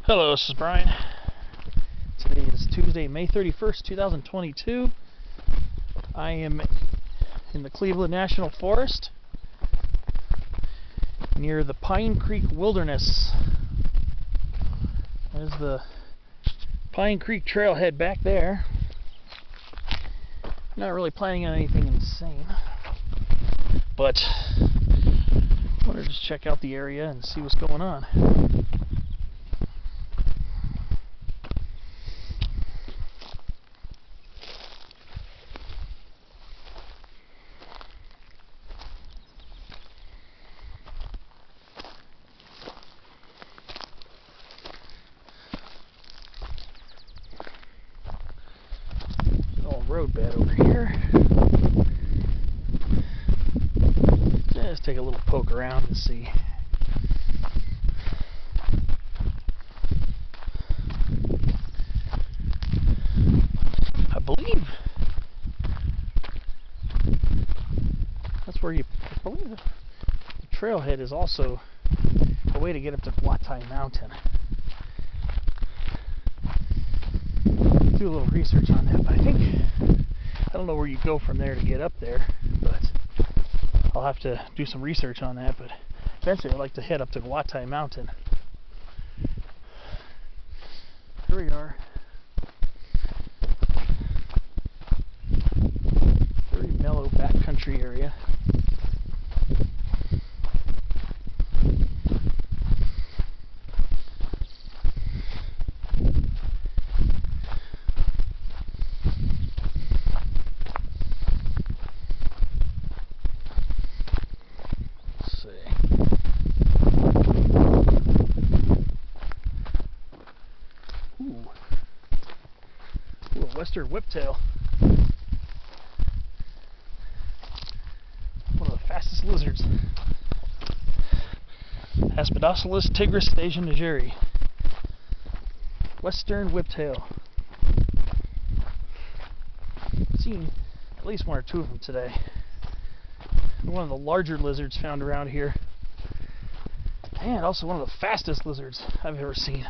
Hello, this is Brian. Today is Tuesday, May 31st, 2022. I am in the Cleveland National Forest near the Pine Creek Wilderness. There's the Pine Creek Trailhead back there. Not really planning on anything insane, but I wanted to just check out the area and see what's going on. Road bed over here. Let's take a little poke around and see. I believe that's where I believe the trailhead is also a way to get up to Guatay Mountain. Do a little research on that, but I don't know where you go from there to get up there, but I'll have to do some research on that. But eventually I'd like to head up to Guatay Mountain. Here we are. Very mellow backcountry area. Western whiptail. One of the fastest lizards. Aspidoscelis tigris stationigeri. Western whiptail. I've seen at least one or two of them today. One of the larger lizards found around here. And also one of the fastest lizards I've ever seen.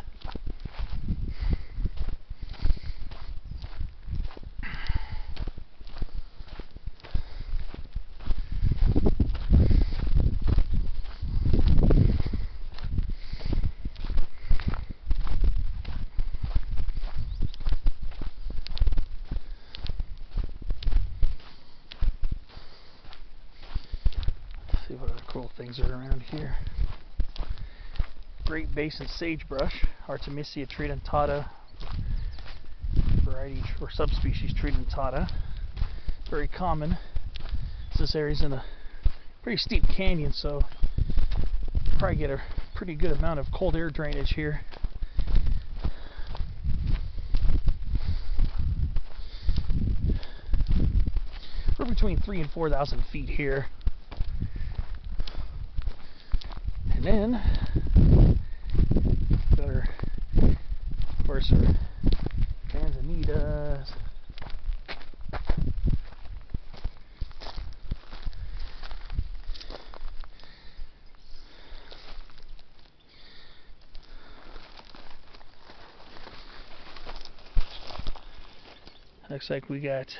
See what other cool things are around here. Great Basin sagebrush, Artemisia tridentata, variety or subspecies tridentata. Very common. This area's in a pretty steep canyon, so probably get a pretty good amount of cold air drainage here. We're between 3,000 and 4,000 feet here. And then, got our, of course, our manzanitas. Looks like we got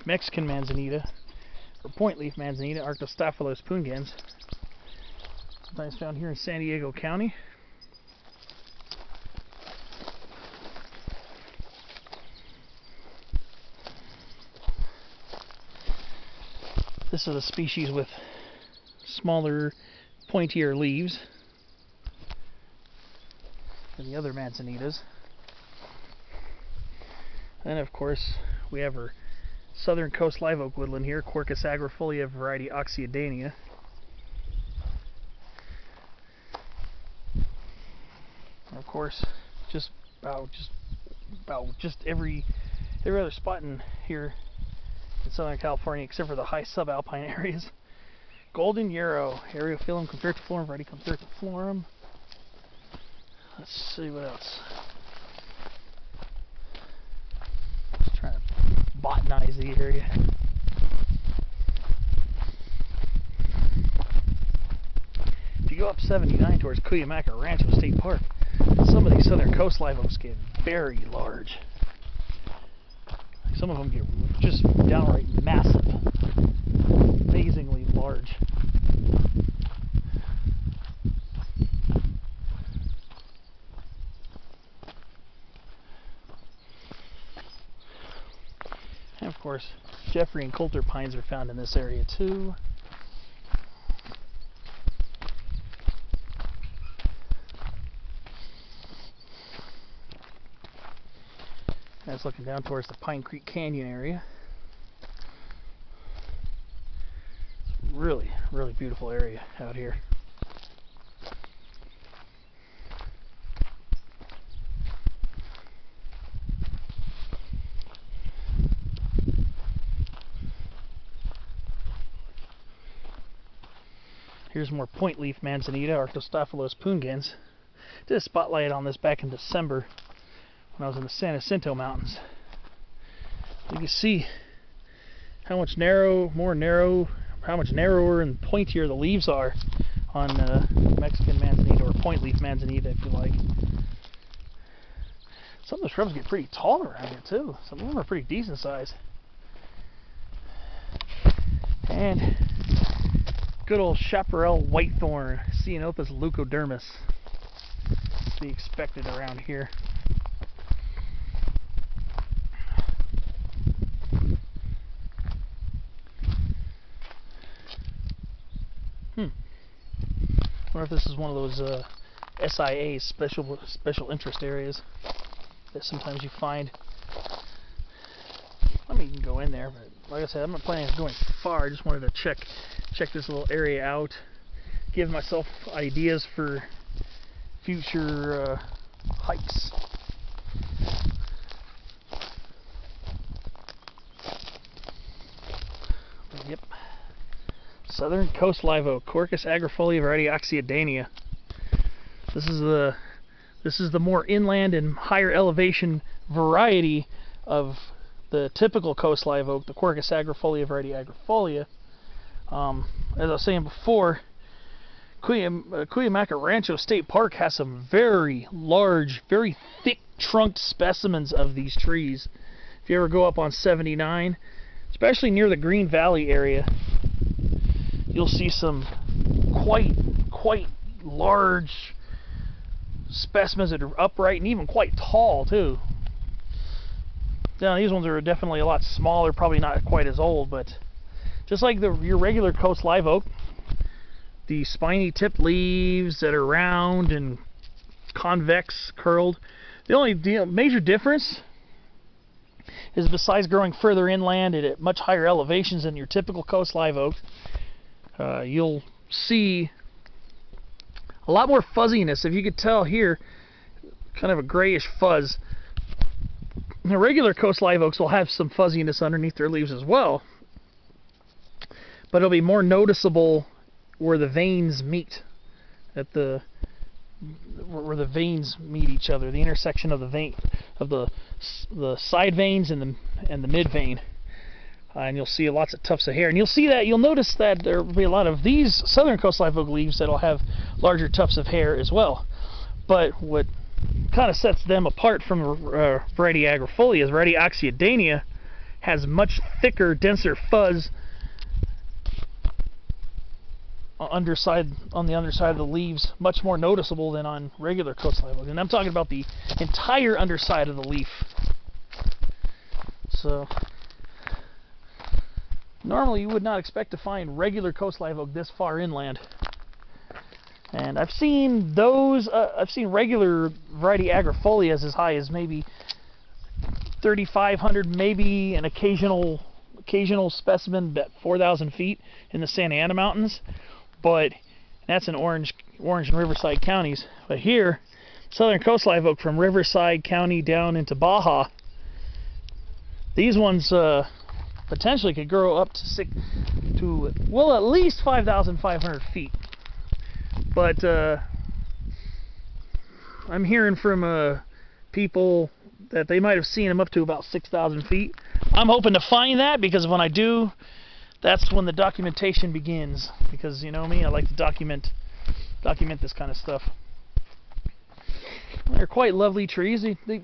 Mexican manzanita, or point leaf manzanita, Arctostaphylos pungens. Sometimes found here in San Diego County. This is a species with smaller, pointier leaves than the other manzanitas. And of course, we have our southern coast live oak woodland here, Quercus agrifolia variety Oxyodania. And of course, just every other spot in here in Southern California, except for the high subalpine areas. Golden yarrow, Eriophyllum concertiflorum variety concertiflorum. Let's see what else. Just trying to botanize the area. you go up 79 towards Cuyamaca Rancho State Park, some of these southern coast live oaks get very large. Some of them get just downright massive, amazingly large. And of course, Jeffrey and Coulter pines are found in this area too. That's looking down towards the Pine Creek Canyon area. It's really, really beautiful area out here. Here's more point leaf manzanita, Arctostaphylos pungans. Did a spotlight on this back in December when I was in the San Jacinto Mountains. You can see how much narrower and pointier the leaves are on Mexican manzanita, or point leaf manzanita if you like. Some of the shrubs get pretty tall around here too. Some of them are pretty decent size. And good old chaparral whitethorn, Ceanothus leucodermis. To be expected around here. I wonder if this is one of those SIA, special interest areas, that sometimes you find. I mean, you can go in there, but like I said, I'm not planning on going far. I just wanted to check this little area out, give myself ideas for future hikes. But yep. Southern Coast Live Oak, Quercus agrifolia variety Oxyadania. This is the more inland and higher elevation variety of the typical coast live oak, the Quercus agrifolia variety agrifolia. As I was saying before, Cuyamaca Rancho State Park has some very large, very thick trunked specimens of these trees. If you ever go up on 79, especially near the Green Valley area, you'll see some quite large specimens that are upright and even quite tall too. Now these ones are definitely a lot smaller, probably not quite as old, but just like your regular coast live oak, the spiny tipped leaves that are round and convex, curled. The only major difference is, besides growing further inland and at much higher elevations than your typical coast live oak, you'll see a lot more fuzziness. If you could tell here, kind of a grayish fuzz. The regular coast live oaks will have some fuzziness underneath their leaves as well, but it'll be more noticeable where the veins meet, where the veins meet each other, the intersection of the side veins and the mid vein. And you'll see lots of tufts of hair, and you'll notice that there will be a lot of these southern coast live oak leaves that'll have larger tufts of hair as well. But what kind of sets them apart from variety agrifolia is variety Oxyadania has much thicker, denser fuzz on the underside of the leaves, much more noticeable than on regular coast live oak. And I'm talking about the entire underside of the leaf. So normally you would not expect to find regular coast live oak this far inland. And I've seen those, I've seen regular variety agrifolias as high as maybe 3,500, maybe an occasional specimen at 4,000 feet in the Santa Ana Mountains. But that's in Orange and Riverside counties. But here, southern coast live oak from Riverside County down into Baja, these ones potentially could grow up to well, at least 5,500 feet. But I'm hearing from people that they might have seen them up to about 6,000 feet. I'm hoping to find that, because when I do, that's when the documentation begins. Because you know me, I like to document document this kind of stuff. They're quite lovely trees. They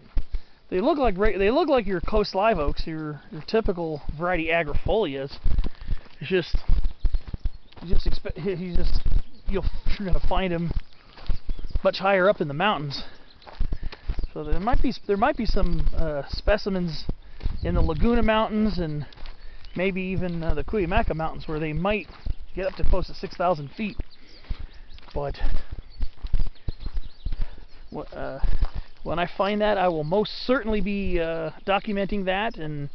look like your coast live oaks, your typical variety agrifolias. It's just you're gonna find them much higher up in the mountains. So there might be some specimens in the Laguna Mountains and maybe even the Cuyamaca Mountains where they might get up to close to 6,000 feet. But when I find that, I will most certainly be documenting that, and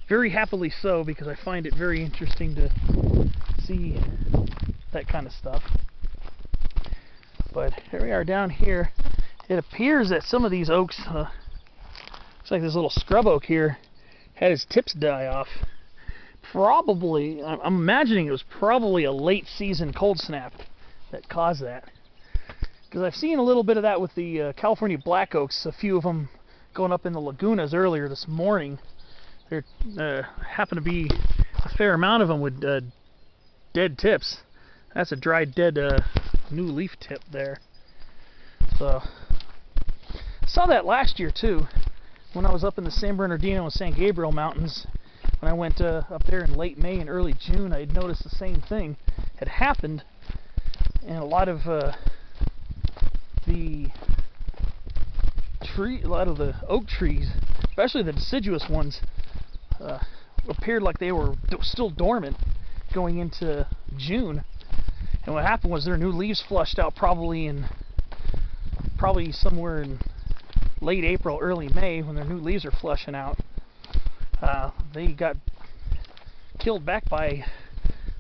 very happily so, because I find it very interesting to see that kind of stuff. But here we are down here. It appears that some of these oaks, looks like this little scrub oak here, had its tips die off. Probably, I'm imagining it was probably a late season cold snap that caused that. Because I've seen a little bit of that with the California black oaks, a few of them going up in the lagunas earlier this morning. There happened to be a fair amount of them with dead tips. That's a dried, dead new leaf tip there. So, I saw that last year too, when I was up in the San Bernardino and San Gabriel Mountains. When I went up there in late May and early June, I had noticed the same thing had happened, and a lot of the oak trees, especially the deciduous ones, appeared like they were still dormant going into June. And what happened was their new leaves flushed out probably somewhere in late April, early May, when their new leaves are flushing out. They got killed back by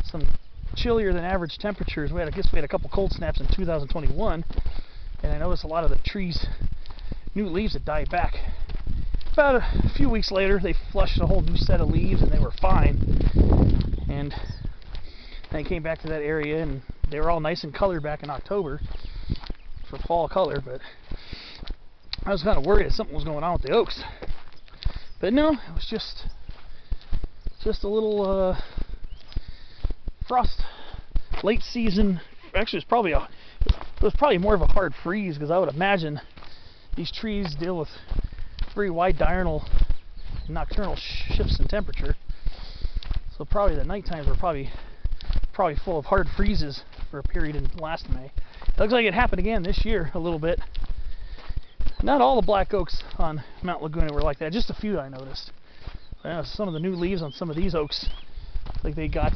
some chillier than average temperatures. I guess we had a couple cold snaps in 2021, and I noticed a lot of the trees, new leaves had died back. About a few weeks later, they flushed a whole new set of leaves, and they were fine. And I came back to that area, and they were all nice and colored back in October for fall color. But I was kind of worried that something was going on with the oaks. But no, it was just a little frost, late season. Actually, it was probably more of a hard freeze, because I would imagine these trees deal with very wide diurnal and nocturnal shifts in temperature. So probably the night times were probably full of hard freezes for a period in last May. It looks like it happened again this year a little bit. Not all the black oaks on Mount Laguna were like that, just a few I noticed. Some of the new leaves on some of these oaks, like they got